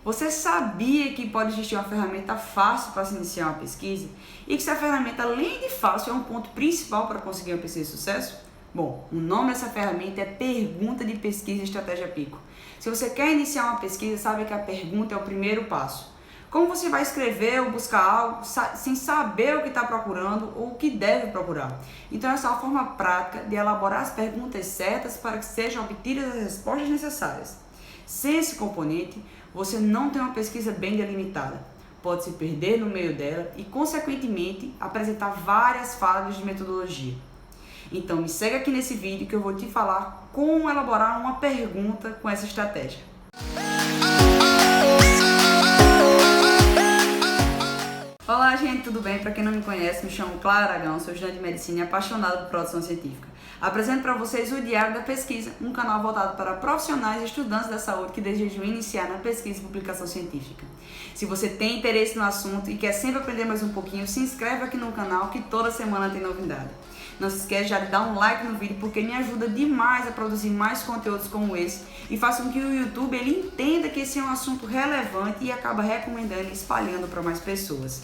Você sabia que pode existir uma ferramenta fácil para se iniciar uma pesquisa? E que essa ferramenta, além de fácil, é um ponto principal para conseguir uma pesquisa de sucesso? Bom, o nome dessa ferramenta é Pergunta de Pesquisa Estratégia Pico. Se você quer iniciar uma pesquisa, sabe que a pergunta é o primeiro passo. Como você vai escrever ou buscar algo sem saber o que está procurando ou o que deve procurar? Então, essa é a forma prática de elaborar as perguntas certas para que sejam obtidas as respostas necessárias. Sem esse componente, você não tem uma pesquisa bem delimitada. Pode se perder no meio dela e, consequentemente, apresentar várias falhas de metodologia. Então, me segue aqui nesse vídeo que eu vou te falar como elaborar uma pergunta com essa estratégia. Olá, gente, tudo bem? Para quem não me conhece, me chamo Clara Aragão, sou estudante de medicina e apaixonada por produção científica. Apresento para vocês o Diário da Pesquisa, um canal voltado para profissionais e estudantes da saúde que desejam iniciar na pesquisa e publicação científica. Se você tem interesse no assunto e quer sempre aprender mais um pouquinho, se inscreve aqui no canal que toda semana tem novidade. Não se esqueça já de dar um like no vídeo porque me ajuda demais a produzir mais conteúdos como esse e faça com que o YouTube ele entenda que esse é um assunto relevante e acaba recomendando e espalhando para mais pessoas.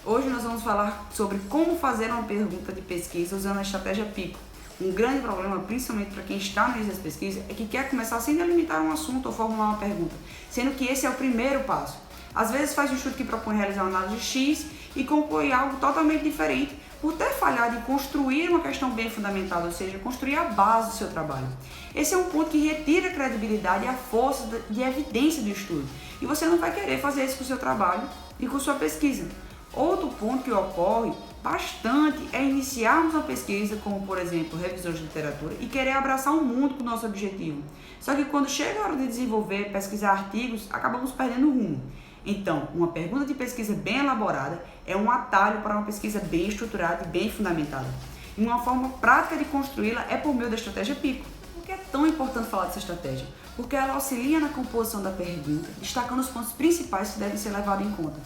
Hoje nós vamos falar sobre como fazer uma pergunta de pesquisa usando a estratégia Pico. Um grande problema, principalmente para quem está no início das pesquisas, é que quer começar sem delimitar um assunto ou formular uma pergunta, sendo que esse é o primeiro passo. Às vezes faz um estudo que propõe realizar uma análise X e conclui algo totalmente diferente por ter falhado em construir uma questão bem fundamentada, ou seja, construir a base do seu trabalho. Esse é um ponto que retira a credibilidade e a força de evidência do estudo, e você não vai querer fazer isso com o seu trabalho e com sua pesquisa. Outro ponto que ocorre bastante é iniciarmos uma pesquisa, como por exemplo, revisores de literatura, e querer abraçar o mundo com o nosso objetivo. Só que quando chega a hora de desenvolver, pesquisar artigos, acabamos perdendo o rumo. Então, uma pergunta de pesquisa bem elaborada é um atalho para uma pesquisa bem estruturada e bem fundamentada. E uma forma prática de construí-la é por meio da estratégia Pico. Por que é tão importante falar dessa estratégia? Porque ela auxilia na composição da pergunta, destacando os pontos principais que devem ser levados em conta.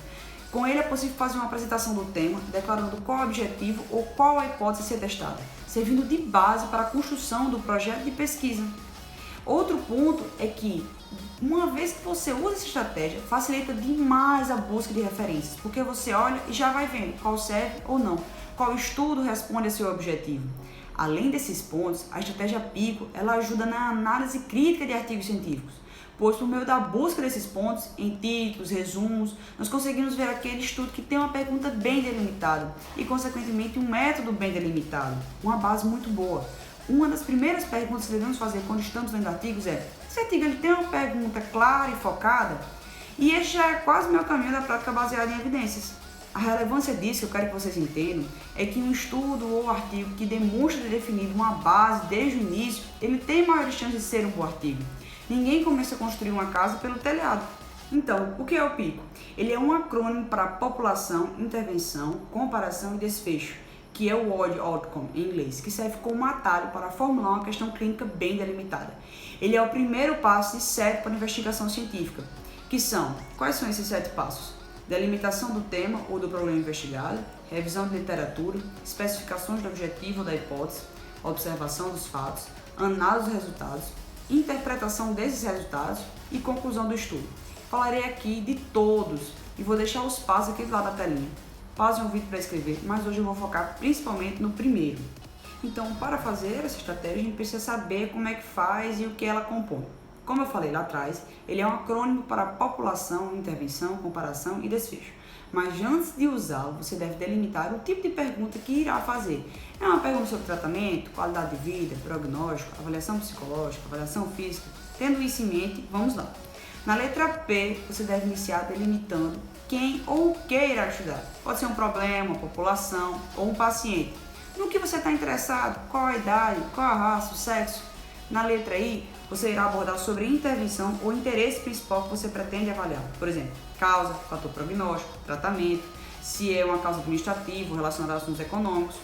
Com ele é possível fazer uma apresentação do tema, declarando qual é o objetivo ou qual a hipótese a ser testada, servindo de base para a construção do projeto de pesquisa. Outro ponto é que, uma vez que você usa essa estratégia, facilita demais a busca de referências, porque você olha e já vai vendo qual serve ou não, qual estudo responde a seu objetivo. Além desses pontos, a estratégia Pico ela ajuda na análise crítica de artigos científicos, pois por meio da busca desses pontos, em títulos, resumos, nós conseguimos ver aquele estudo que tem uma pergunta bem delimitada e, consequentemente, um método bem delimitado, uma base muito boa. Uma das primeiras perguntas que devemos fazer quando estamos lendo artigos é: esse artigo ele tem uma pergunta clara e focada? E esse já é quase o meu caminho da prática baseada em evidências. A relevância disso, que eu quero que vocês entendam, é que um estudo ou artigo que demonstra ter definido uma base desde o início, ele tem maiores chances de ser um bom artigo. Ninguém começa a construir uma casa pelo telhado. Então, o que é o Pico? Ele é um acrônimo para população, intervenção, comparação e desfecho, que é o Word Outcome em inglês, que serve como atalho para formular uma questão clínica bem delimitada. Ele é o primeiro passo de 7 para a investigação científica, que são, quais são esses 7 passos? Delimitação do tema ou do problema investigado, revisão de literatura, especificações do objetivo ou da hipótese, observação dos fatos, análise dos resultados, interpretação desses resultados e conclusão do estudo. Falarei aqui de todos e vou deixar os passos aqui do lado da telinha. Pausem um vídeo para escrever, mas hoje eu vou focar principalmente no primeiro. Então, para fazer essa estratégia, a gente precisa saber como é que faz e o que ela compõe. Como eu falei lá atrás, ele é um acrônimo para população, intervenção, comparação e desfecho. Mas antes de usá-lo, você deve delimitar o tipo de pergunta que irá fazer. É uma pergunta sobre tratamento, qualidade de vida, prognóstico, avaliação psicológica, avaliação física. Tendo isso em mente, vamos lá. Na letra P, você deve iniciar delimitando quem ou o que irá estudar. Pode ser um problema, uma população ou um paciente. No que você está interessado, qual a idade, qual a raça, o sexo. Na letra I, você irá abordar sobre intervenção ou interesse principal que você pretende avaliar. Por exemplo, causa, fator prognóstico, tratamento, se é uma causa administrativa ou relacionada a assuntos econômicos.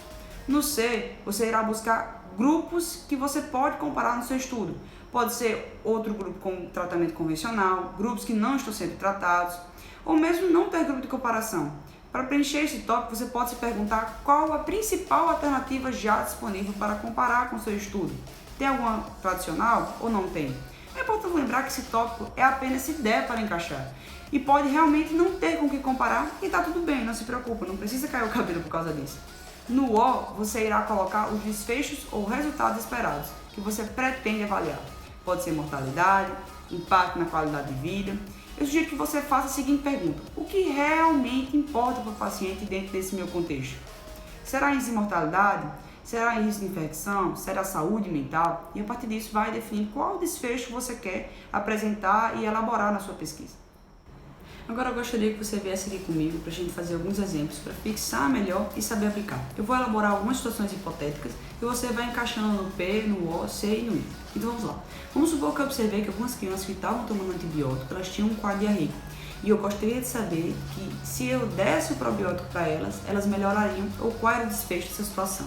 No C, você irá buscar grupos que você pode comparar no seu estudo. Pode ser outro grupo com tratamento convencional, grupos que não estão sendo tratados, ou mesmo não ter grupo de comparação. Para preencher esse tópico, você pode se perguntar qual a principal alternativa já disponível para comparar com o seu estudo. Tem alguma tradicional ou não tem? É importante lembrar que esse tópico é apenas ideia para encaixar e pode realmente não ter com o que comparar e tá tudo bem, não se preocupa, não precisa cair o cabelo por causa disso. No O, você irá colocar os desfechos ou resultados esperados que você pretende avaliar. Pode ser mortalidade, impacto na qualidade de vida. Eu sugiro que você faça a seguinte pergunta: o que realmente importa para o paciente dentro desse meu contexto? Será índice de mortalidade? Será índice de infecção? Será saúde mental? E a partir disso vai definir qual desfecho você quer apresentar e elaborar na sua pesquisa. Agora eu gostaria que você viesse aqui comigo para a gente fazer alguns exemplos para fixar melhor e saber aplicar. Eu vou elaborar algumas situações hipotéticas e você vai encaixando no P, no O, C e no I. Então vamos lá. Vamos supor que eu observei que algumas crianças que estavam tomando antibiótico, elas tinham um quadro diarreico. E eu gostaria de saber que se eu desse o probiótico para elas, elas melhorariam ou qual era o desfecho dessa situação.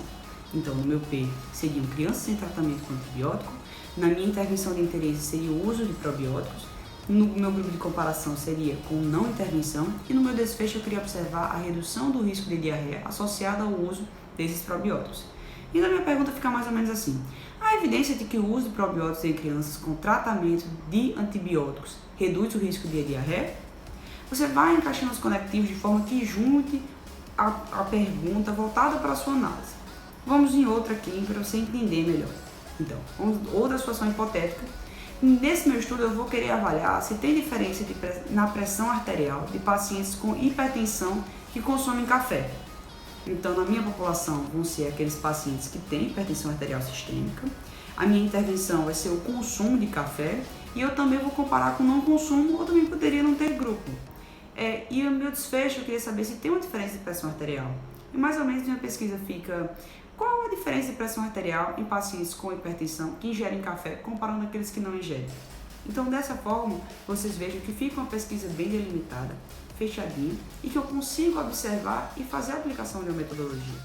Então no meu P seriam crianças sem tratamento com antibiótico, na minha intervenção de interesse seria o uso de probióticos, no meu grupo de comparação seria com não intervenção e no meu desfecho eu queria observar a redução do risco de diarreia associada ao uso desses probióticos. Então a minha pergunta fica mais ou menos assim: há evidência de que o uso de probióticos em crianças com tratamento de antibióticos reduz o risco de diarreia? Você vai encaixando os conectivos de forma que junte a pergunta voltada para a sua análise. Vamos em outra aqui para você entender melhor. Então, outra situação hipotética. Nesse meu estudo eu vou querer avaliar se tem diferença na pressão arterial de pacientes com hipertensão que consomem café. Então, na minha população vão ser aqueles pacientes que têm hipertensão arterial sistêmica. A minha intervenção vai ser o consumo de café e eu também vou comparar com o não consumo ou também poderia não ter grupo. E o meu desfecho eu queria saber se tem uma diferença de pressão arterial. E mais ou menos minha pesquisa fica: qual a diferença de pressão arterial em pacientes com hipertensão que ingerem café comparando aqueles que não ingerem? Então, dessa forma, vocês vejam que fica uma pesquisa bem delimitada, fechadinha e que eu consigo observar e fazer a aplicação de uma metodologia.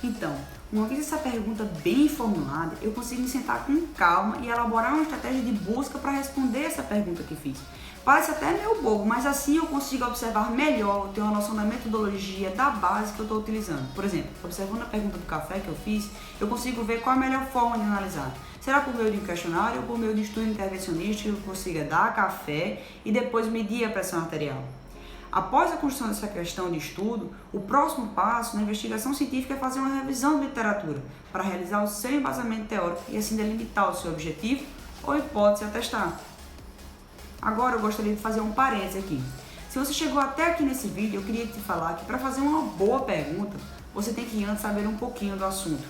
Então, uma vez essa pergunta bem formulada, eu consigo me sentar com calma e elaborar uma estratégia de busca para responder essa pergunta que fiz. Parece até meio bobo, mas assim eu consigo observar melhor, ter uma noção da metodologia, da base que eu estou utilizando. Por exemplo, observando a pergunta do café que eu fiz, eu consigo ver qual a melhor forma de analisar. Será por meio de um questionário ou por meio de estudo intervencionista que eu consiga dar café e depois medir a pressão arterial? Após a construção dessa questão de estudo, o próximo passo na investigação científica é fazer uma revisão de literatura para realizar o seu embasamento teórico e assim delimitar o seu objetivo ou hipótese a testar. Agora eu gostaria de fazer um parênteses aqui. Se você chegou até aqui nesse vídeo, eu queria te falar que para fazer uma boa pergunta, você tem que antes saber um pouquinho do assunto.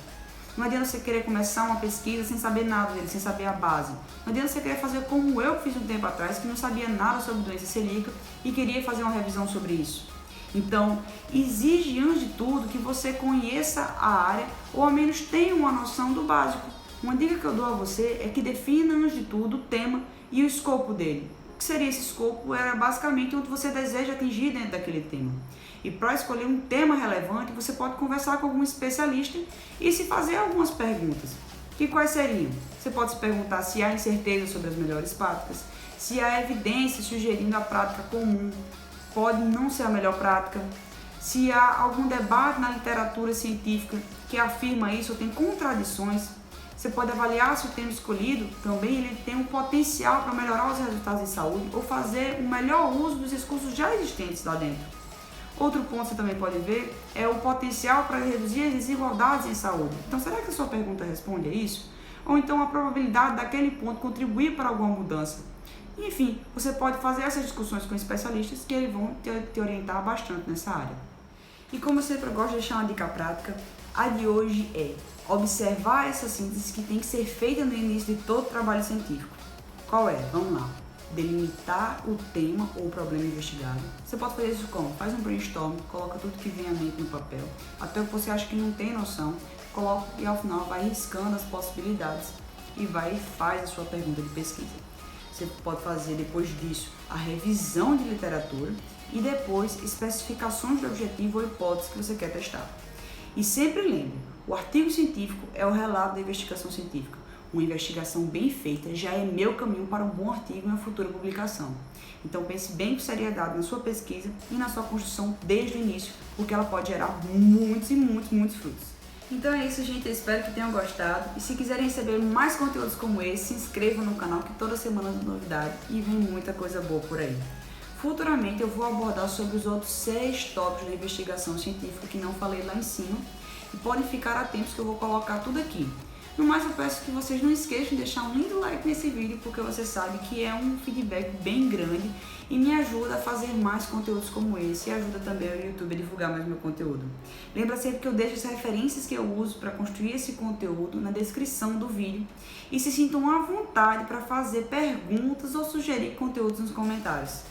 Não adianta você querer começar uma pesquisa sem saber nada dele, sem saber a base. Não adianta você querer fazer como eu fiz um tempo atrás, que não sabia nada sobre doença celíaca e queria fazer uma revisão sobre isso. Então, exige antes de tudo que você conheça a área ou ao menos tenha uma noção do básico. Uma dica que eu dou a você é que defina antes de tudo o tema e o escopo dele. O que seria esse escopo? Era basicamente onde você deseja atingir dentro daquele tema. E para escolher um tema relevante, você pode conversar com algum especialista e se fazer algumas perguntas. E quais seriam? Você pode se perguntar se há incerteza sobre as melhores práticas, se há evidência sugerindo a prática comum, pode não ser a melhor prática, se há algum debate na literatura científica que afirma isso ou tem contradições. Você pode avaliar se o tema escolhido também ele tem um potencial para melhorar os resultados de saúde ou fazer um melhor uso dos recursos já existentes lá dentro. Outro ponto que você também pode ver é o potencial para reduzir as desigualdades em saúde. Então, será que a sua pergunta responde a isso? Ou então a probabilidade daquele ponto contribuir para alguma mudança? Enfim, você pode fazer essas discussões com especialistas que eles vão te orientar bastante nessa área. E como eu sempre gosto de deixar uma dica prática, a de hoje é observar essa síntese que tem que ser feita no início de todo trabalho científico. Qual é? Vamos lá. Delimitar o tema ou o problema investigado. Você pode fazer isso como? Faz um brainstorm, coloca tudo que vem à mente no papel, até o que você acha que não tem noção, coloca e ao final vai riscando as possibilidades e vai e faz a sua pergunta de pesquisa. Você pode fazer depois disso a revisão de literatura e depois especificações de objetivo ou hipótese que você quer testar. E sempre lembre, o artigo científico é o relato da investigação científica. Uma investigação bem feita já é meu caminho para um bom artigo e uma futura publicação. Então pense bem com seriedade na sua pesquisa e na sua construção desde o início, porque ela pode gerar muitos e muitos frutos. Então é isso, gente. Eu espero que tenham gostado. E se quiserem receber mais conteúdos como esse, se inscrevam no canal que toda semana tem novidade e vem muita coisa boa por aí. Futuramente eu vou abordar sobre os outros 6 tópicos da investigação científica que não falei lá em cima e podem ficar atentos que eu vou colocar tudo aqui. No mais, eu peço que vocês não esqueçam de deixar um lindo like nesse vídeo, porque você sabe que é um feedback bem grande e me ajuda a fazer mais conteúdos como esse e ajuda também o YouTube a divulgar mais meu conteúdo. Lembra sempre que eu deixo as referências que eu uso para construir esse conteúdo na descrição do vídeo e se sintam à vontade para fazer perguntas ou sugerir conteúdos nos comentários.